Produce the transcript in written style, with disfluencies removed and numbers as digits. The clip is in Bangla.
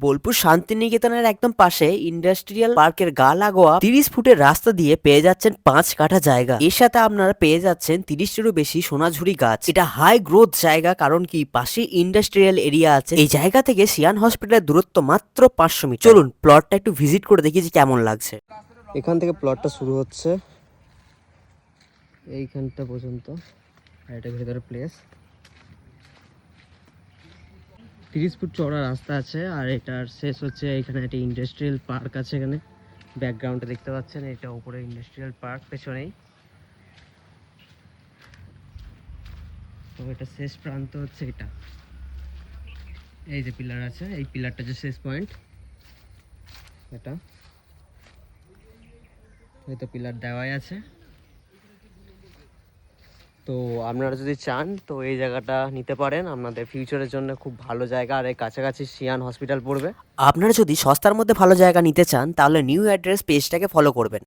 বোলপুর শান্তিনিকেতনের একদম পাশে ইন্ডাস্ট্রিয়াল পার্কের গা লাগোয়া 30 ফুটের রাস্তা দিয়ে পেয়ে যাচ্ছেন 5 কাঠা জায়গা। এর সাথে আপনারা পেয়ে যাচ্ছেন 30টিরও বেশি সোনাঝুরি গাছ। এটা হাই গ্রোথ জায়গা, কারণ কি পাশে ইন্ডাস্ট্রিয়াল এরিয়া আছে। এই জায়গা থেকে সিয়ান হসপিটালের দূরত্ব মাত্র 500 মিটার। চলুন প্লটটা একটু ভিজিট করে দেখি যে কেমন লাগছে। এখান থেকে প্লটটা শুরু হচ্ছে এইখানটা পর্যন্ত, আর এটা ভেতরে প্লেস। 30 ফুট চওড়া রাস্তা আছে, আর এটার শেষ হচ্ছে এখানে একটা ইন্ডাস্ট্রিয়াল পার্ক আছে। এখানে ব্যাকগ্রাউন্ডে দেখতে পাচ্ছেন, এটা উপরে ইন্ডাস্ট্রিয়াল পার্ক, পেছনেই। তো এটা শেষ প্রান্ত হচ্ছে এটা। এই যে পিলার আছে, এই পিলারটা যে শেষ পয়েন্ট, এটা এই তো পিলার দেওয়াই আছে। তো আপনারা যদি চান তো এই জায়গাটা নিতে পারেন, আপনাদের ফিউচারের জন্য খুব ভালো জায়গা। আর এই কাছাকাছি সিয়ান হসপিটাল পড়বে। আপনারা যদি সস্তার মধ্যে ভালো জায়গা নিতে চান তাহলে নিউ অ্যাড্রেস পেজটাকে ফলো করবেন।